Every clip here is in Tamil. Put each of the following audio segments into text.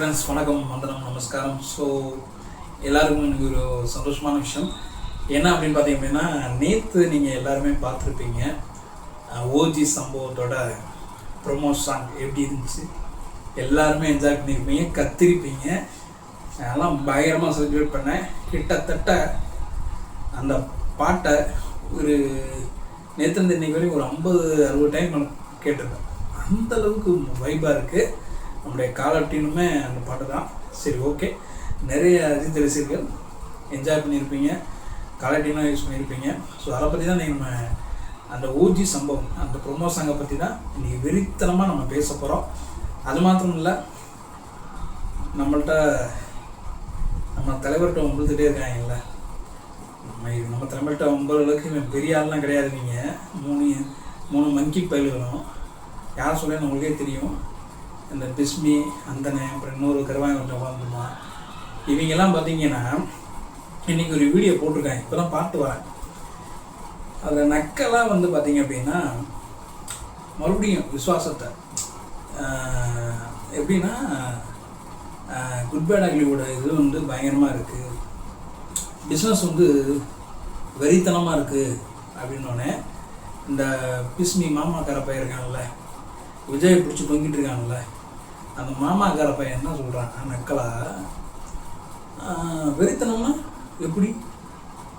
ஃப்ரெண்ட்ஸ், வணக்கம், வந்தனம், நமஸ்காரம். ஸோ எல்லாருக்கும் எனக்கு ஒரு சந்தோஷமான விஷயம் என்ன அப்படின்னு பார்த்தீங்க அப்படின்னா, நேற்று நீங்கள் எல்லாருமே பார்த்துருப்பீங்க ஓஜி சம்பவத்தோட ப்ரொமோ சாங் எப்படி இருந்துச்சு. எல்லாருமே என்ஜாய் பண்ணியிருப்பீங்க, கத்திருப்பீங்க. அதெல்லாம் பயங்கரமாக செலிப்ரேட் பண்ணேன். கிட்டத்தட்ட அந்த பாட்டை ஒரு நேற்று இன்னைக்கு வரைக்கும் ஒரு 50-60 டைம் நான் கேட்டிருக்கேன். அந்தளவுக்கு வைப்பாக இருக்குது. நம்முடைய காலர் டீனுமே அந்த பாட்டு தான். சரி, ஓகே. நிறைய அஜித் ரசிகர்கள் என்ஜாய் பண்ணியிருப்பீங்க, காலர் டீனாக யூஸ் பண்ணியிருப்பீங்க. ஸோ அதை பற்றி தான் நம்ம அந்த ஓஜி சம்பவம், அந்த ப்ரொமோ சாங்கை பற்றி தான் இன்றைக்கி வெறித்தனமாக நம்ம பேச போகிறோம். அது மாத்திரம் இல்லை, நம்ம தலைவர்கிட்ட ஒம்புத்துட்டே இருக்காங்கல்ல. நம்ம தலைவர்கிட்ட ஒம்புறதுக்கு இவன் பெரிய ஆள்லாம் கிடையாது. நீங்கள் மூணு மங்கி பயில்களும் யார் சொல்ல உங்களுக்கே தெரியும். இந்த பிஸ்மி, அந்தனை, அப்புறம் இன்னொரு கருவாங்க கொஞ்சம் உட்காந்துருமா, இவங்கெல்லாம் பார்த்தீங்கன்னா இன்றைக்கி ஒரு வீடியோ போட்டிருக்காங்க. இப்போ தான் பார்த்து வரேன். அதில் நக்கெல்லாம் பார்த்தீங்க அப்படின்னா மறுபடியும் விசுவாசத்தை எப்படின்னா குட் பேட் அக்லியோட இது பயங்கரமாக இருக்குது, பிஸ்னஸ் வெறித்தனமாக இருக்குது அப்படின்னோடனே இந்த பிஸ்மி மாமாக்கார பையன் இருக்காங்கல்ல, விஜய் பிடிச்சி தொங்கிட்டு இருக்காங்கல்ல, அந்த மாமாக்கார பையன் என்ன சொல்கிறான், நக்கலா வெறித்தனம்னா எப்படி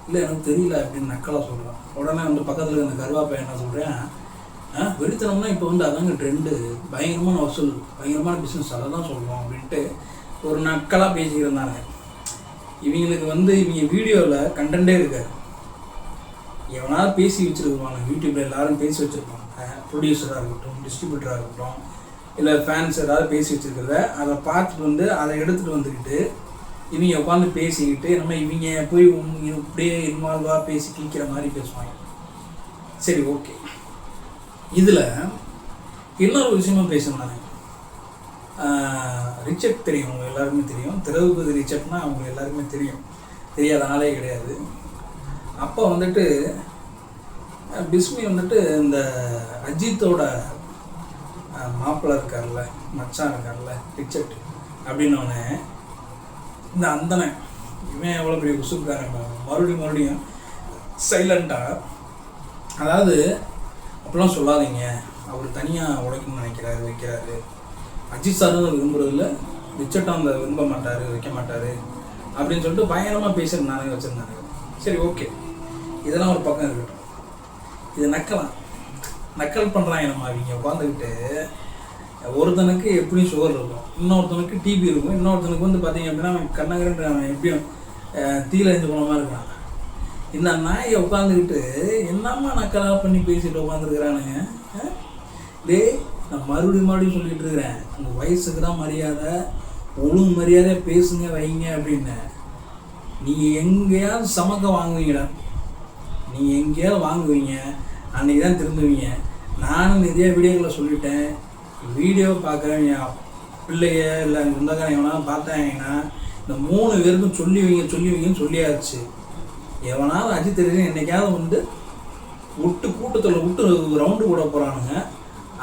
இல்லை எனக்கு தெரியல அப்படின்னு நக்கலா சொல்கிறான். உடனே பக்கத்தில் அந்த கருவா பையன் என்ன சொல்கிறேன், வெறித்தனம்னா இப்போ அதாங்க ட்ரெண்டு, பயங்கரமான வசூல், பயங்கரமான பிஸ்னஸ், அதை தான் சொல்லுவோம் அப்படின்ட்டு ஒரு நக்கலாக பேசிக்கிறந்தாங்க. இவங்களுக்கு இவங்க வீடியோவில் கண்டென்ட்டே இருக்காது. எவனாவது பேசி வச்சுருக்குவாங்க, யூடியூப்பில் எல்லோரும் பேசி வச்சுருப்பாங்க. ப்ரொடியூசராக இருக்கட்டும், டிஸ்ட்ரிபியூட்டராக இருக்கட்டும், இல்லை ஃபேன்ஸ் ஏதாவது பேசி வச்சுருக்கிறத அதை பார்த்துட்டு அதை எடுத்துகிட்டு வந்துக்கிட்டு இவங்க உட்காந்து பேசிக்கிட்டு இவங்க போய் இப்படியே இன்வால்வாக பேசி கிழிக்கிற மாதிரி பேசுவாங்க. சரி, ஓகே. இதில் இன்னொரு விஷயமா பேசணும். ரிச்சர்ட் தெரியும், அவங்க எல்லாருக்குமே தெரியும். திரௌபதி ரிச்சர்ட்னா அவங்க எல்லாருக்குமே தெரியும், தெரியாத ஆளே கிடையாது. அப்போ பிஸ்மி இந்த அஜித்தோட மாப்பிள்ளை இருக்கார்ல, மச்சான் இருக்கார்ல, ரிச்சர்ட் அப்படின்னோடனே இந்த அந்தனை இவன் எவ்வளோ பெரிய உசுக்காரங்க மறுபடியும் சைலண்ட்டாக, அதாவது அப்படிலாம் சொல்லாதீங்க, அவர் தனியாக உடைக்கணும்னு வைக்கிறாரு, அஜித் சாரும் விரும்புறதில்ல, ரிச்சர்ட்டும் அந்த விரும்ப மாட்டார், வைக்க மாட்டார் அப்படின்னு சொல்லிட்டு பயங்கரமாக பேசுகிறேன் வச்சுருந்தாங்க. சரி, ஓகே, இதெல்லாம் ஒரு பக்கம் இருக்கட்டும். இது நக்கல் பண்ணுறாங்க. அவங்க உட்காந்துக்கிட்டு ஒருத்தனுக்கு எப்படியும் சுகர் இருக்கும், இன்னொருத்தனுக்கு டிபி இருக்கும், இன்னொருத்தனுக்கு பார்த்தீங்க அப்படின்னா அவன் கண்ணகரன்ற அவன் எப்படியும் தீலறிஞ்சு போன மாதிரி இருக்கான். இந்த நாயை உட்காந்துக்கிட்டு என்னம்மா நக்கலாக பண்ணி பேசிட்டு உட்காந்துருக்குறானுங்க. நான் மறுபடியும் சொல்லிகிட்டு இருக்கிறேன், உங்கள் வயசுக்கு தான் மரியாதை, ஒழுங்கு மரியாதையாக பேசுங்க வைங்க அப்படின்னு. நீங்கள் எங்கேயாவது சமக்க வாங்குவீங்கடா, நீங்கள் எங்கேயாவது வாங்குவீங்க, அன்றைக்கி தான் திரும்புவீங்க. நானும் நிறைய வீடியோக்களை சொல்லிட்டேன். வீடியோ பார்க்குறேன் பிள்ளைய இல்லை சொந்தக்காரங்க எவனா பார்த்தாங்கன்னா இந்த 3 பேருக்கும் சொல்லிவீங்கன்னு சொல்லியாச்சு. எவனாவது அஜித் தெரியும் என்னைக்காவது கூட்டத்தில் விட்டு ரவுண்டு கூட போகிறானுங்க,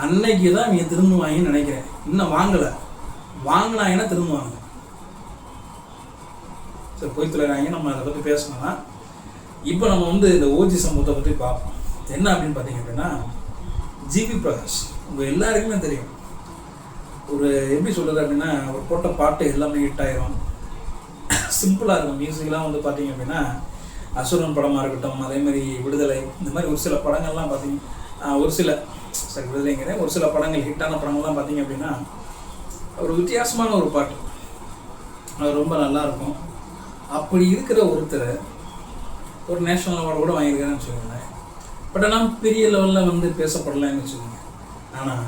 அன்னைக்கு தான் இவங்க திரும்புவாங்கன்னு நினைக்கிறேன். இன்னும் வாங்கினாங்கன்னா திரும்புவாங்க. சரி, போய் தொலைறாங்க. நம்ம அதை பற்றி பேசணும்னா இப்போ நம்ம இந்த ஓஜி சம்பவத்தை பற்றி பார்ப்போம். என்ன அப்படின்னு பார்த்தீங்க அப்படின்னா, ஜிவி பிரகாஷ் உங்கள் எல்லாருக்குமே தெரியும். ஒரு எப்படி சொல்கிறது அப்படின்னா, ஒரு போட்ட பாட்டு எல்லாமே ஹிட் ஆயிரும், சிம்பிளாக இருக்கும். மியூசிக்லாம் பார்த்தீங்க அப்படின்னா அசுரன் படமாக இருக்கட்டும், அதே மாதிரி விடுதலை, இந்த மாதிரி ஒரு சில படங்கள்லாம் பார்த்தீங்க, விடுதலைங்கிறேன், ஒரு சில படங்கள் ஹிட்டான படங்கள்லாம் பார்த்தீங்க அப்படின்னா ஒரு வித்தியாசமான ஒரு பாட்டு, அது ரொம்ப நல்லாயிருக்கும். அப்படி இருக்கிற ஒருத்தர் ஒரு நேஷனல் அவார்டு கூட வாங்கியிருக்காருன்னு வச்சுக்கோங்களேன். பட் ஆனால் பெரிய லெவலில் பேசப்படலான்னு வச்சுக்கோங்க. ஆனால்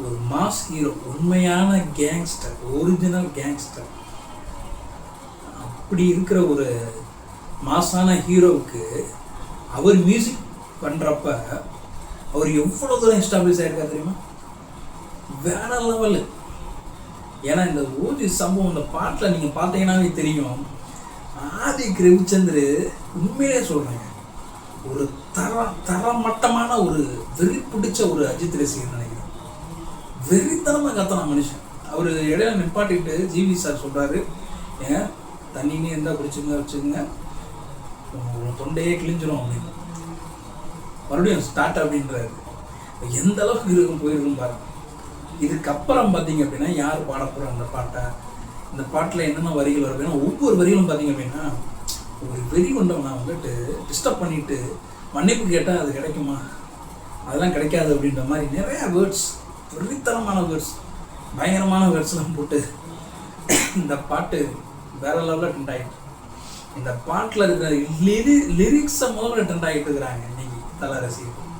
ஒரு மாஸ் ஹீரோ, உண்மையான கேங்ஸ்டர், ஒரிஜினல் கேங்ஸ்டர், அப்படி இருக்கிற ஒரு மாஸான ஹீரோவுக்கு அவர் மியூசிக் பண்ணுறப்ப அவர் எவ்வளோ தூரம் எஸ்டாப்ளிஷ் ஆகிருக்காரு தெரியுமா? வேற லெவலு. ஏன்னா இந்த ஓஜி சம்பவம் இந்த பாட்டில் நீங்கள் பார்த்தீங்கன்னாவே தெரியும். ஆதி ரவிச்சந்திரு உண்மையிலே சொல்கிறேங்க, ஒரு தரமட்டமான ஒரு வெறி பிடிச்ச ஒரு அஜித் ரசிகர் நினைக்கிறேன். வெறித்தனமாக கத்தனா மனுஷன். அவர் இடையில நிப்பாட்டிட்டு ஜிவி சார் சொல்கிறாரு, ஏன் தண்ணின்னு இருந்தால் குடிச்சுங்க வச்சுக்கோங்க, உங்களை தொண்டையே கிழிஞ்சிரும் அப்படின்னு. மறுபடியும் ஸ்டார்ட் அப்படின்றாரு. எந்த அளவுக்கு இருக்கும் போயிருக்கும் பாருங்க. இதுக்கப்புறம் பார்த்தீங்க அப்படின்னா யார் பாட போகிறோம் அந்த பாட்டை, இந்த பாட்டில் என்னென்ன வரிகள் வரும் அப்படின்னா ஒவ்வொரு வரிகளும் பார்த்தீங்க அப்படின்னா ஒரு வெறி கொண்டவனை வந்துட்டு டிஸ்டர்ப் பண்ணிட்டு மன்னிப்பு கேட்டால் அது கிடைக்குமா, அதெல்லாம் கிடைக்காது அப்படின்ற மாதிரி நிறையா வேர்ட்ஸ், வெறித்தனமான வேர்ட்ஸ், பயங்கரமான வேர்ட்ஸ்லாம் போட்டு இந்த பாட்டு வேற லெவலில் ட்ரெண்ட் ஆகிட்டு. இந்த பாட்டில் இருக்கிற லிரிக்ஸை முதல்ல ட்ரெண்ட் ஆகிட்டு இருக்கிறாங்க இன்னைக்கு தல ரசிகர்கள்.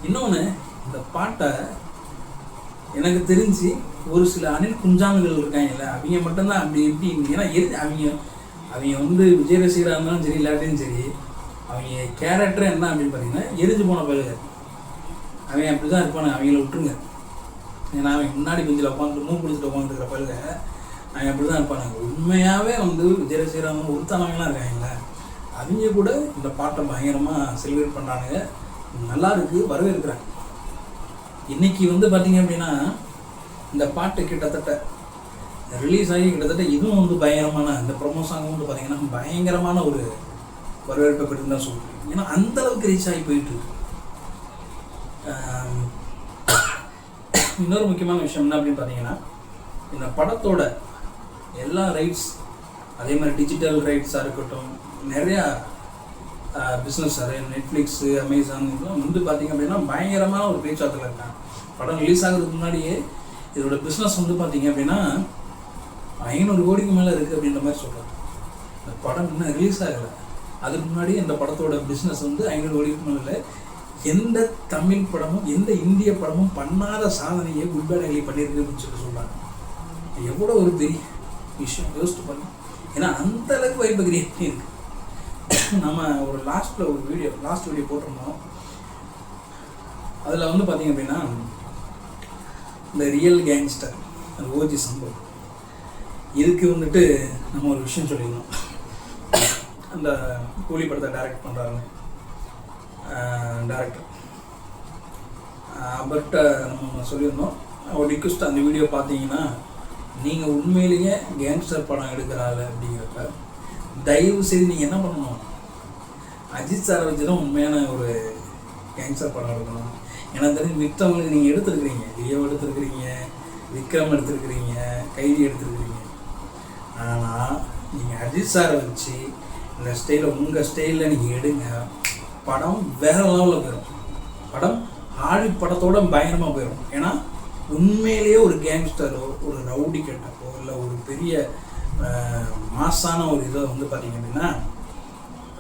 இன்னொன்று, இந்த பாட்டை எனக்கு தெரிஞ்சு ஒரு சில அணில் குஞ்சாமிகள் இருக்காங்கல்ல, அவங்க மட்டும்தான் அப்படி எப்படி, ஏன்னா அவங்க வந்து விஜய் ரசிகராக இருந்தாலும் சரி இல்லாட்டியும் சரி, அவங்க கேரக்டர் என்ன அப்படின்னு பார்த்தீங்கன்னா எரிஞ்சு போன பயிலுங்க. அவன் அப்படி தான் இருப்பானு, அவங்கள விட்டுருங்க. ஏன்னா அவங்க முன்னாடி பெஞ்சில் உட்காந்துட்டு மூணு குளிச்சுட்டு உட்காந்துருக்கிற பயிலுங்க அவங்க அப்படி தான் இருப்பானுங்க. உண்மையாகவே வந்து விஜய் ரசிகராக உறுத்தானவங்களாம் இருக்காங்களே, அவங்க கூட இந்த பாட்டை பயங்கரமாக செலிப்ரேட் பண்ணுறானுங்க. நல்லா இருக்குது, வரவேற்கிறாங்க. இன்றைக்கி வந்து பார்த்திங்க அப்படின்னா இந்த பாட்டு கிட்டத்தட்ட ரிலீஸ் ஆகி கிட்டத்தட்ட இதுவும் வந்து பயங்கரமான, இந்த ப்ரொமோ சாங் வந்து பார்த்திங்கன்னா பயங்கரமான ஒரு வரவேற்பை பெற்று தான் சொல்லுவேன். ஏன்னா அந்தளவுக்கு ரீச் ஆகி போயிட்டுருக்கு. இன்னொரு முக்கியமான விஷயம் என்ன அப்படின்னு பார்த்தீங்கன்னா, இந்த படத்தோட எல்லா ரைட்ஸ், அதே மாதிரி டிஜிட்டல் ரைட்ஸாக இருக்கட்டும், நிறையா பிஸ்னஸ், அதே நெட்ஃப்ளிக்ஸு, அமேசான், இதெல்லாம் வந்து பார்த்திங்க அப்படின்னா பயங்கரமான ஒரு பேச்சுவார்த்தையில் இருக்காங்க. படம் ரிலீஸ் ஆகிறதுக்கு முன்னாடியே இதோட பிஸ்னஸ் வந்து பார்த்திங்க அப்படின்னா 500 கோடிக்கு மேலே இருக்குது அப்படின்ற மாதிரி சொல்கிறாங்க. இந்த படம் இன்னும் ரிலீஸ் ஆகலை, அதுக்கு முன்னாடி இந்த படத்தோட பிஸ்னஸ் வந்து 500 கோடிக்கு மேலே இல்லை. எந்த தமிழ் படமும் எந்த இந்திய படமும் பண்ணாத சாதனையை குட் பேட் அக்லி பண்ணியிருக்கு அப்படின்னு சொல்கிறாங்க. எவ்வளோ ஒரு பெரிய விஷயம் யோசிச்சு பண்ணி. ஏன்னா அந்த அளவுக்கு வைப்பு கிரியேட் இருக்குது. நம்ம ஒரு லாஸ்ட் வீடியோ போட்டிருந்தோம். அதில் வந்து பார்த்திங்க அப்படின்னா இந்த ரியல் கேங்ஸ்டர், அந்த ஓஜி சம்பவம், இதுக்கு வந்துட்டு நம்ம ஒரு விஷயம் சொல்லியிருந்தோம். அந்த கூலி படத்தை டைரக்ட் பண்ணுறாங்க டேரக்டர், அவர்கிட்ட நம்ம சொல்லியிருந்தோம். ஒரு ரிக்வெஸ்ட், அந்த வீடியோ பார்த்தீங்கன்னா நீங்கள் உண்மையிலேயே கேங்ஸ்டர் படம் எடுக்கிறாள் அப்படிங்கிறப்ப தயவு செய்து நீங்கள் என்ன பண்ணணும், அஜித் சாரை வச்சு தான் உண்மையான ஒரு கேங்ஸ்டர் படம் எடுக்கணும். ஏன்னா தெரிஞ்சு மித்தவங்களுக்கு நீங்கள் எடுத்துருக்குறீங்க, லியோ எடுத்துருக்குறீங்க, விக்ரம் எடுத்துருக்குறீங்க, கைதி எடுத்துருக்குறீங்க. ஆனால் நீங்கள் அஜித் சாரை வச்சு இந்த ஸ்டைலில், உங்கள் ஸ்டைலில் நீங்கள் எடுங்க, படம் வேறு லெவலில் போயிடும். படம் ஆழி படத்தோட பயங்கரமாக போயிடும். ஏன்னா உண்மையிலேயே ஒரு கேங்ஸ்டரோ, ஒரு ரவுடி கட்டப்போ, இல்லை ஒரு பெரிய மாசான ஒரு இதை வந்து பார்த்திங்க அப்படின்னா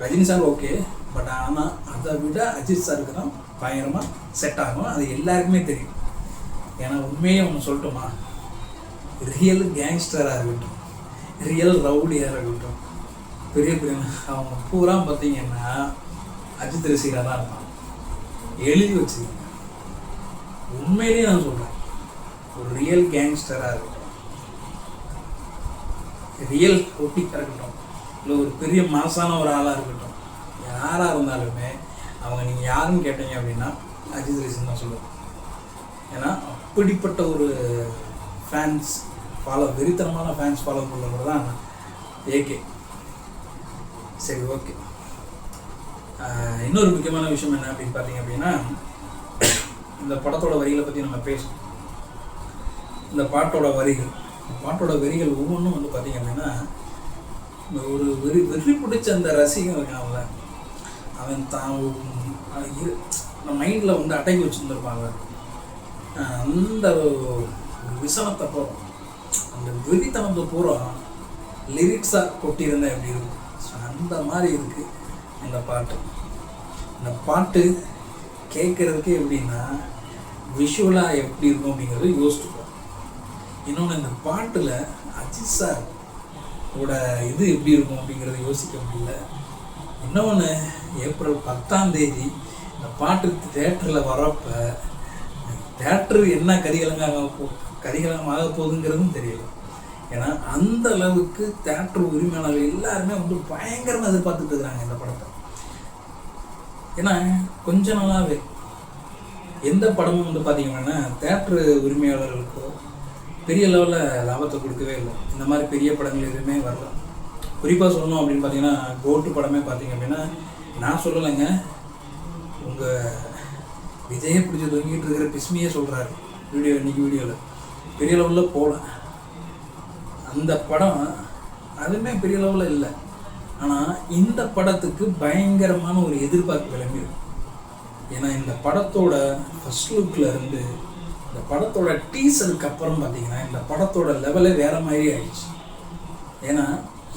ரஜினி சார் ஓகே, பட் ஆனால் அதை விட அஜித் சாருக்கு தான் பயங்கரமாக செட் ஆகும். அது எல்லாருக்குமே தெரியும். ஏன்னா உண்மையே ஒன்று சொல்லட்டுமா, ரியல் கேங்ஸ்டராக இருக்கட்டும், ரியல் ரவுடியாக இருக்கட்டும், பெரிய பெரிய அவங்க பூரா பார்த்தீங்கன்னா அஜித் ரசிகராக தான் இருப்பாங்க. எழுதி வச்சுக்கோங்க. உண்மையிலேயே நான் சொல்கிறேன், ஒரு ரியல் கேங்ஸ்டராக இருக்கட்டும், ரியல் ஒட்டிக்காக இருக்கட்டும், இல்லை ஒரு பெரிய மாசான ஒரு ஆளாக இருக்கட்டும், யாராக இருந்தாலுமே அவங்க நீங்கள் யாருன்னு கேட்டீங்க அப்படின்னா அஜித் ரசிகன் தான் சொல்லுவேன். ஏன்னா அப்படிப்பட்ட ஒரு ஃபேன்ஸ் ஃபாலோ, வெறித்தனமான ஃபேன்ஸ் ஃபாலோ பண்ணுறவர் தான் ஏகே. சரி, ஓகே. இன்னொரு முக்கியமான விஷயம் என்ன அப்படின்னு பார்த்தீங்க அப்படின்னா, இந்த படத்தோட வரிகளை பற்றி நம்ம பேசணும். இந்த பாட்டோட வரிகள் ஒவ்வொன்றும் வந்து பார்த்திங்க அப்படின்னா ஒரு வெறி பிடிச்ச அந்த ரசிகன் இருக்கான்ல, அவன் தான் மைண்டில் வந்து அடக்கி வச்சுருந்துருப்பாங்க. அந்த விசனத்தை போகிறோம், அந்த வெறித்தனத்தை பூரா லிரிக்ஸாக கொட்டியிருந்தேன் எப்படி இருக்கும். ஸோ அந்த மாதிரி இருக்குது இந்த பாட்டு. இந்த பாட்டு கேட்குறதுக்கே எப்படின்னா விஷுவலாக எப்படி இருக்கும் அப்படிங்கிறத யோசிச்சுப்போம். இன்னொன்று, இந்த பாட்டில் அஜித் சார் ஓட இது எப்படி இருக்கும் அப்படிங்கிறத யோசிக்க முடியல. இன்னொன்று, ஏப்ரல் 10ஆம் தேதி இந்த பாட்டு தேட்டரில் வரப்போ தேட்டரு என்ன கரிகலமாக போகுதுங்கிறதும் தெரியல. ஏன்னா அந்த அளவுக்கு தேட்டர் உரிமையாளர்கள் எல்லாருமே வந்து பயங்கரமாக எதிர்பார்த்துட்டு இருக்கிறாங்க இந்த படத்தை. ஏன்னா கொஞ்ச நாளாகவே எந்த படமும் வந்து பார்த்திங்கன்னா தேட்டரு உரிமையாளர்களுக்கோ பெரிய லெவலில் லாபத்தை கொடுக்கவே இல்லை. இந்த மாதிரி பெரிய படங்கள் எதுவுமே வரல. குறிப்பாக சொல்லணும் அப்படின்னு பார்த்தீங்கன்னா கோட்டு படமே பார்த்தீங்க அப்படின்னா நான் சொல்லலைங்க, உங்கள் விஜயை பிடிச்சி தொங்கிட்டு இருக்கிற பிஸ்மியே சொல்கிறாரு இன்றைக்கி வீடியோவில். பெரிய லெவலில் போகல அந்த படம், அதுவுமே பெரிய லெவலில் இல்லை. ஆனால் இந்த படத்துக்கு பயங்கரமான ஒரு எதிர்பார்ப்பு கிளம்பிடும். ஏன்னா இந்த படத்தோட ஃபர்ஸ்ட் லுக்கில் இருந்து இந்த படத்தோட டீசருக்கு அப்புறம் பார்த்தீங்கன்னா இந்த படத்தோட லெவலே வேறு மாதிரி ஆயிடுச்சு. ஏன்னா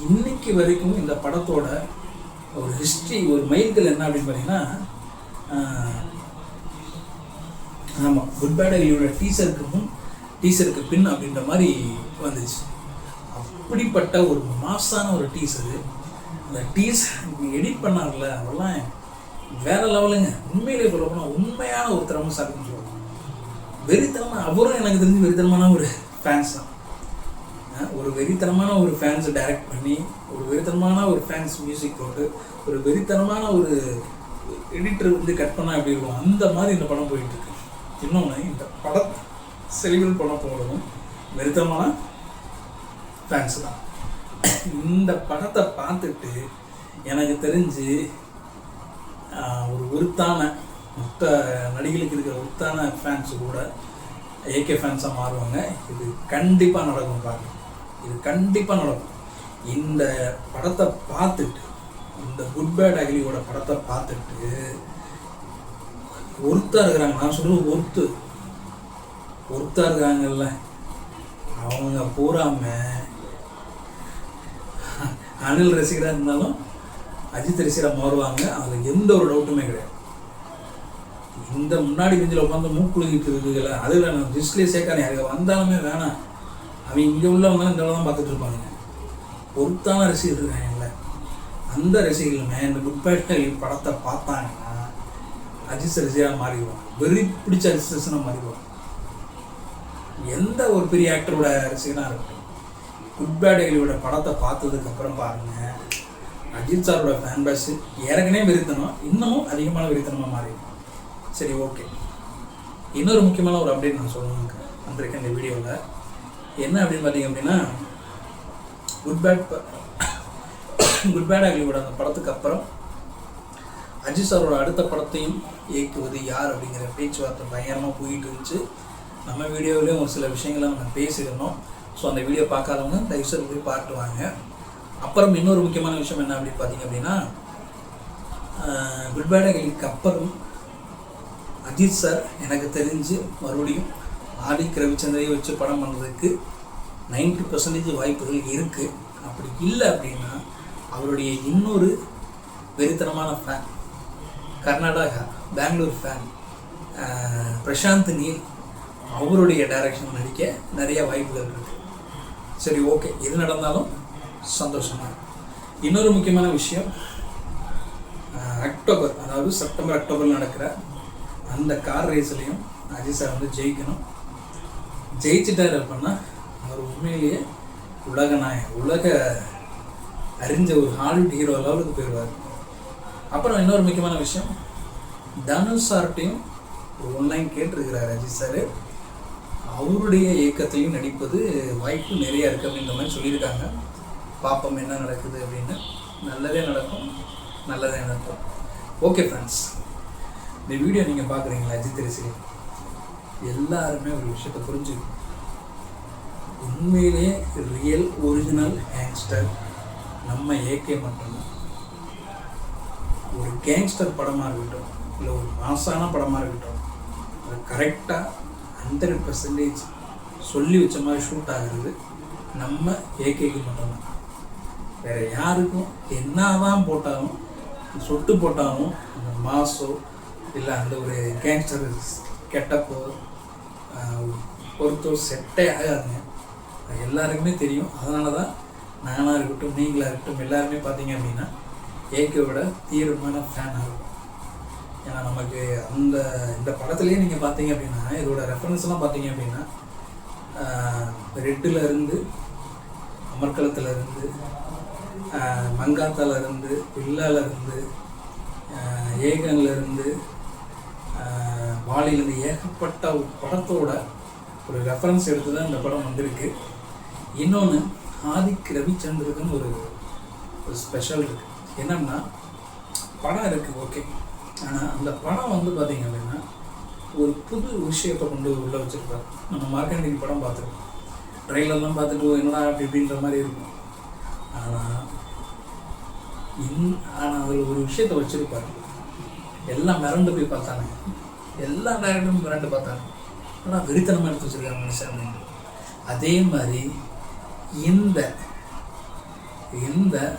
இன்னைக்கு வரைக்கும் இந்த படத்தோட ஒரு ஹிஸ்ட்ரி, ஒரு மைல்கல் என்ன அப்படின்னு பார்த்தீங்கன்னா, ஆமாம், குட் பேட் அக்லியோட டீசருக்கு பின் அப்படின்ற மாதிரி வந்துச்சு. அப்படிப்பட்ட ஒரு மாசான ஒரு டீசரு. அந்த டீசர் எடிட் பண்ணார்ல, அதெல்லாம் வேற லெவலுங்க. உண்மையிலே சொல்ல போனால் உண்மையான ஒரு திறமைசாலின்னு சொல்லுவாங்க. வெறித்தனமாக, அவரும் எனக்கு தெரிஞ்சு வெறித்தனமான ஒரு ஃபேன்ஸ் தான். ஒரு வெறித்தனமான ஒரு ஃபேன்ஸ் டைரக்ட் பண்ணி, ஒரு வெறித்தனமான ஒரு ஃபேன்ஸ் மியூசிக் போட்டு, ஒரு வெறித்தனமான ஒரு எடிட்டர் வந்து கட் பண்ணால் எப்படி இருக்கும், அந்த மாதிரி இந்த படம் போயிட்டுருக்கு. இன்னொன்று, இந்த படம் செலிபிரேட் பண்ண போகிறதும் வெறித்தனமான ஃபேன்ஸ் தான். இந்த படத்தை பார்த்துட்டு எனக்கு தெரிஞ்சு ஒரு ஒருத்தான மொத்த நடிகளுக்கு இருக்கிற ஒருத்தான ஃபேன்ஸு கூட ஏகே ஃபேன்ஸாக மாறுவாங்க. இது கண்டிப்பாக நடக்கும் பாருங்க, இது கண்டிப்பாக நடக்கும். இந்த படத்தை பார்த்துட்டு, இந்த குட் பேட் அக்லியோட படத்தை பார்த்துட்டு ஒருத்தா இருக்கிறாங்க, நான் சொல்கிறது ஒருத்தா இருக்கிறாங்கல்ல, அவங்க பூராம அனில் ரசிகராக இருந்தாலும் அஜித் ரசிகராக மாறுவாங்க. அதில் எந்த ஒரு டவுட்டுமே கிடையாது. இந்த முன்னாடி பெஞ்சில் உட்காந்து மூக்குழுகிட்டு இருக்குதுல்ல, அதில் நான் லிஸ்ட்லேயே சேர்க்கானே, யாருக்கு வந்தாலுமே வேணாம், அவங்க இங்கே உள்ளவங்க இந்த தான் பார்த்துட்டு இருப்பாங்க. பொருத்தான ரசிகர் இருக்காங்கல்ல, அந்த ரசிகர்களுமே இந்த குட் பேட் அக்லி படத்தை பார்த்தாங்கன்னா அஜித் ரசிகராக மாறிடுவாங்க. வெறி பிடிச்ச அஜித் ரசிகனாக மாறிடுவாங்க. எந்த ஒரு பெரிய ஆக்டரோட ரசிகனாக இருக்கட்டும், குட் பேட் அக்லியோட படத்தை பார்த்ததுக்கப்புறம் பாருங்கள், அஜித் சாரோட ஃபேன் பேஸ் ஏற்கனவே வெறித்தனம், இன்னமும் அதிகமான வெறித்தனமாக மாறிடும். சரி, ஓகே. இன்னொரு முக்கியமான ஒரு அப்டேட் நான் சொல்லணுங்க வந்திருக்கேன் இந்த வீடியோவில். என்ன அப்படின்னு பார்த்தீங்க அப்படின்னா, குட் பேட் அக்லியோட அந்த படத்துக்கு அப்புறம் அஜித் சாரோட அடுத்த படத்தையும் இயக்குவது யார் அப்படிங்கிற பேச்சுவார்த்தை பயங்கரமாக போயிட்டு இருந்துச்சு. நம்ம வீடியோவிலையும் ஒரு சில விஷயங்களை நம்ம பேசியிருந்தோம். ஸோ அந்த வீடியோ பார்க்காதவங்க தயவுசெய்து போய் பார்த்து வாங்க. அப்புறம் இன்னொரு முக்கியமான விஷயம் என்ன அப்படின்னு பார்த்தீங்க அப்படின்னா, குட் பேட் அக்லிக்கு அப்புறம் அஜித் சார் எனக்கு தெரிஞ்சு மறுபடியும் ஆதிக் ரவிச்சந்திரையை வச்சு படம் பண்ணுறதுக்கு 90% வாய்ப்புகள் இருக்குது. அப்படி இல்லை அப்படின்னா அவருடைய இன்னொரு வெறித்தனமான ஃபேன், கர்நாடகா பெங்களூர் ஃபேன் பிரசாந்த் நீல், அவருடைய டைரக்ஷன் நடிக்க நிறைய வாய்ப்புகள் இருக்குது. சரி, ஓகே, எது நடந்தாலும் சந்தோஷமாக. இன்னொரு முக்கியமான விஷயம், அக்டோபர், அதாவது செப்டம்பர் அக்டோபரில் நடக்கிற அந்த கார் ரேஸ்லையும் அஜித் சார் வந்து ஜெயிக்கணும். ஜெயிச்சிட்டார் அப்படின்னா அவர் உண்மையிலேயே உலக அறிஞ்ச ஒரு ஹாலிவுட் ஹீரோ லெவலுக்கு போயிடுவார். அப்புறம் இன்னொரு முக்கியமான விஷயம், தனுஷ் சார்ட்டையும் ஒரு ஒன்லைன் கேட்டிருக்கிறார் அஜித் சார். அவருடைய இயக்கத்திலையும் நடிப்பது வாய்ப்பு நிறையா இருக்குது அப்படின்ற மாதிரி சொல்லியிருக்காங்க. பார்ப்போம் என்ன நடக்குது அப்படின்னு. நல்லதே நடக்கும், நல்லதே நடக்கும். ஓகே ஃப்ரெண்ட்ஸ், இந்த வீடியோ நீங்கள் பார்க்குறீங்களா, அஜித் ரசிகர் எல்லாருமே ஒரு விஷயத்தை புரிஞ்சுக்கணும். உண்மையிலே ரியல் ஒரிஜினல் கேங்ஸ்டர் நம்ம ஏகே மட்டும்தான். ஒரு கேங்ஸ்டர் படமாக இருக்கட்டும், இல்லை ஒரு மாசான படமாக இருக்கட்டும், அது கரெக்டாக 100% சொல்லி வச்ச மாதிரி ஷூட் ஆகிறது நம்ம ஏகேக்கு மட்டும்தான். வேறு யாருக்கும் என்ன தான் போட்டாலும், சொட்டு போட்டாலும் அந்த மாசோ இல்லை அந்த ஒரு கேங்ஸ்டர் கெட்டப்போ பொறுத்தோ செட்டே ஆகாதுங்க. அது எல்லாருக்குமே தெரியும். அதனால தான் நானாக இருக்கட்டும், நீங்களாக இருக்கட்டும், எல்லாருமே பார்த்தீங்க அப்படின்னா ஏகேவோட தீவிரமான ஃபேனாக இருக்கும். ஏன்னா நமக்கு இந்த படத்துலேயே நீங்கள் பார்த்தீங்க அப்படின்னா இதோட ரெஃபரன்ஸ்லாம் பார்த்தீங்க அப்படின்னா ரெட்டில் இருந்து, அமர்கலத்தில் இருந்து, மங்காத்தால இருந்து, பில்லால இருந்து, ஏகன்ல இருந்து, வாலியிலேருந்து ஏகப்பட்ட படத்தோட ஒரு ரெஃபரன்ஸ் எடுத்து தான் இந்த படம் வந்திருக்கு. இன்னொன்று, ஆதிக் ரவிச்சந்திரன் ஒரு ஸ்பெஷல் இருக்குது. என்னன்னா, படம் இருக்குது ஓகே, ஆனால் அந்த படம் வந்து பார்த்திங்க அப்படின்னா ஒரு புது விஷயத்தை கொண்டு உள்ளே வச்சுருப்பார். நம்ம மார்க்கண்டிங் படம் பார்த்துருக்கோம், ட்ரெயிலர்லாம் பார்த்துட்டு என்னடா அப்படி இப்படின்ற மாதிரி இருக்கும். ஆனால் அதில் ஒரு விஷயத்தை வச்சுருப்பார். எல்லாம் மிரண்டு போய் பார்த்தாங்க, எல்லா டேரக்டரும் மிரண்டு பார்த்தாங்க, ஆனால் வெறித்தனமாக எடுத்து வச்சுருக்காங்க மனுஷன் அப்படின்ட்டு. அதே மாதிரி இந்த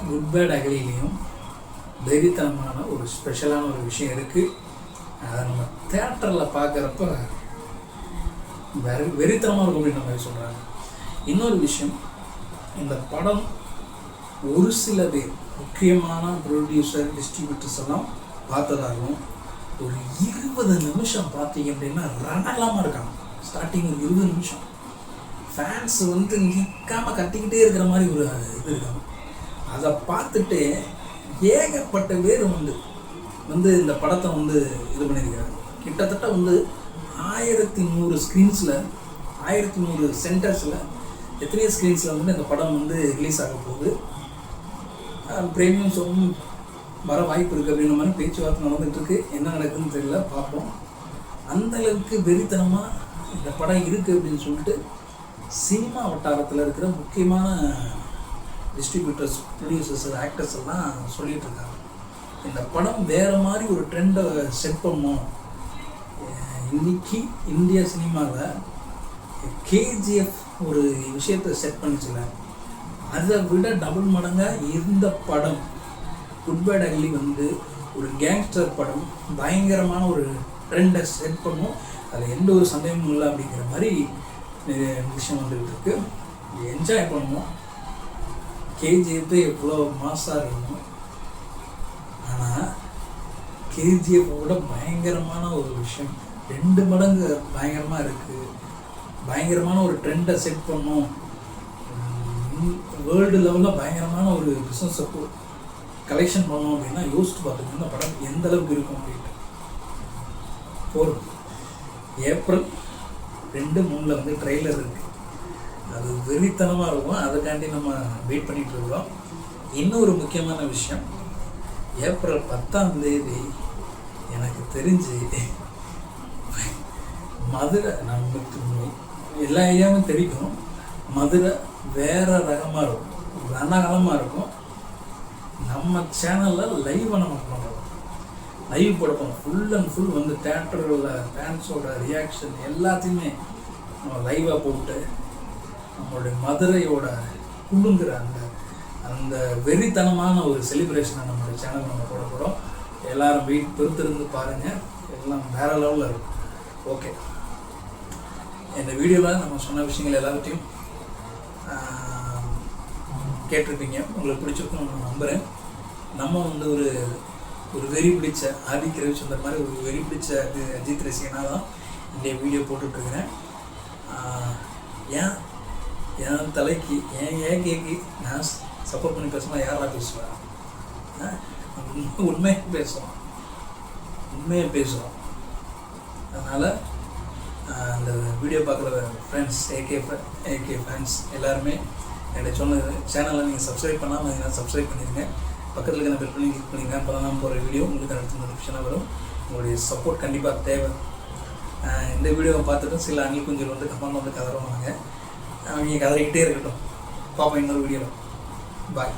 குட் பேட் அகலிலையும் வெறித்தனமான ஒரு ஸ்பெஷலான ஒரு விஷயம் இருக்குது. அதை நம்ம தேட்டரில் பார்க்குறப்ப வெறித்தனமாக இருக்கும் அப்படின்ற மாதிரி சொல்கிறாங்க. இன்னொரு விஷயம், இந்த படம் ஒரு சில பேர் முக்கியமான ப்ரொடியூசர் டிஸ்ட்ரிபியூட்டர்ஸ் எல்லாம் பார்த்ததாகவும் ஒரு 20 நிமிஷம் பார்த்தீங்க அப்படின்னா ரணலாமல் இருக்காங்க. ஸ்டார்டிங் ஒரு 20 நிமிஷம் ஃபேன்ஸ் வந்து நிற்காமல் கட்டிக்கிட்டே இருக்கிற மாதிரி ஒரு இது இருக்காங்க. அதை பார்த்துட்டு ஏகப்பட்ட பேர் வந்து இந்த படத்தை வந்து இது பண்ணியிருக்கிறாங்க. கிட்டத்தட்ட வந்து 1100 ஸ்க்ரீன்ஸில் 1100 சென்டர்ஸில் எத்தனையோ ஸ்க்ரீன்ஸில் வந்து இந்த படம் வந்து ரிலீஸ் ஆக போகுது. பிரீமியம் ஷோவும் வர வாய்ப்பு இருக்குது அப்படின்ற மாதிரி பேச்சுவார்த்தை நடந்துகிட்ருக்கு. என்ன நடக்குதுன்னு தெரியல, பார்ப்போம். அந்தளவுக்கு வெறித்தனமாக இந்த படம் இருக்குது அப்படின்னு சொல்லிட்டு சினிமா வட்டாரத்தில் இருக்கிற முக்கியமான டிஸ்ட்ரிபியூட்டர்ஸ், ப்ரொடியூசர்ஸ், ஆக்டர்ஸ் எல்லாம் சொல்லிகிட்டு இருக்காங்க. இந்த படம் வேறு மாதிரி ஒரு ட்ரெண்டை செட் பண்ணும். இன்றைக்கி இந்திய சினிமாவில் கேஜிஎஃப் ஒரு விஷயத்தை செட் பண்ணிச்சுல, அதை விட டபுள் மடங்காக இந்த படம் குட் பேட் அக்லி வந்து ஒரு கேங்ஸ்டர் படம் பயங்கரமான ஒரு ட்ரெண்டை செட் பண்ணும். அதில் எந்த ஒரு சந்தேகமும் இல்லை அப்படிங்கிற மாதிரி விஷயம் வந்துகிட்டு இருக்கு. என்ஜாய் பண்ணுவோம். கேஜிஎஃப் எவ்வளோ மாசாக இருக்கணும், ஆனால் கேஜிஎஃப்போட பயங்கரமான ஒரு விஷயம் 2 மடங்கு பயங்கரமாக இருக்குது. பயங்கரமான ஒரு ட்ரெண்டை செட் பண்ணோம், வேர்ல்டு லெவலில் பயங்கரமான ஒரு பிஸ்னஸை கலெக்ஷன் பண்ணோம் அப்படின்னா யோசிச்சு பார்த்துக்கோங்க இந்த படம் எந்த அளவுக்கு இருக்கும் அப்படின்ட்டு. போகிறோம் ஏப்ரல் 2-3 வந்து ட்ரெய்லர் இருக்குது, அது வெறித்தனமாக இருக்கும். அதுக்காண்டி நம்ம வெயிட் பண்ணிகிட்டு இருக்கிறோம். இன்னொரு முக்கியமான விஷயம், ஏப்ரல் 10ஆம் தேதி எனக்கு தெரிஞ்சு மதுரை, நமக்கு எல்லா ஏரியாவும் தெரியும், மதுரை வேறு ரகமாக இருக்கும், ரணகலமாக இருக்கும். நம்ம சேனலில் லைவை நம்ம பண்ணுறோம், லைவ் போடுறோம். ஃபுல் அண்ட் ஃபுல் வந்து தேட்டரில் ஃபேன்ஸோட ரியாக்ஷன் எல்லாத்தையுமே நம்ம லைவாக போட்டு நம்மளுடைய மதுரையோட குழுங்குற அந்த வெறித்தனமான ஒரு செலிப்ரேஷனை நம்மளுடைய சேனல் நம்ம போட போகிறோம். எல்லோரும் பொறுத்திருந்து பாருங்கள், எல்லாம் வேறு லெவலில் இருக்கும். ஓகே, இந்த வீடியோவில் நம்ம சொன்ன விஷயங்கள் எல்லாத்தையும் கேட்டிருப்பீங்க, உங்களுக்கு பிடிச்சிருக்கும் நான் நம்புகிறேன். நம்ம வந்து ஒரு வெறி பிடிச்ச ஆதிக் ரவிச்சந்தர் மாதிரி ஒரு வெறி பிடிச்ச அஜித் ரசிகனாக தான் இந்த வீடியோ போட்டுட்ருக்கிறேன். என் தலைக்கு ஏன் கேக்கு நான் சப்போர்ட் பண்ணி பேசுனா யாரா பேசுவேன்? உண்மையாக பேசுவோம். அதனால் அந்த வீடியோ பார்க்குற ஃப்ரெண்ட்ஸ், ஏகே ஃபேன்ஸ் எல்லாருமே என்னுடைய சொன்ன சேனலை நீங்கள் சப்ஸ்கிரைப் பண்ணாமல் இருந்தீங்கன்னா சப்ஸ்கிரைப் பண்ணிடுங்க. பக்கத்தில் இருக்கிற பெல் பண்ணி கிளிக் பண்ணிங்க. அப்போ தான் நான் போகிற வீடியோ உங்களுக்கு அடுத்த நோட்டிஃபிகேஷனாக வரும். உங்களுடைய சப்போர்ட் கண்டிப்பாக தேவை. இந்த வீடியோவை பார்த்துட்டு சில அணில் குஞ்சல் வந்து கமெண்ட் வந்து கதறுவாங்க, அவங்க கதறிக்கிட்டே இருக்கட்டும். பார்ப்போம் இன்னொரு வீடியோவில். பாய்.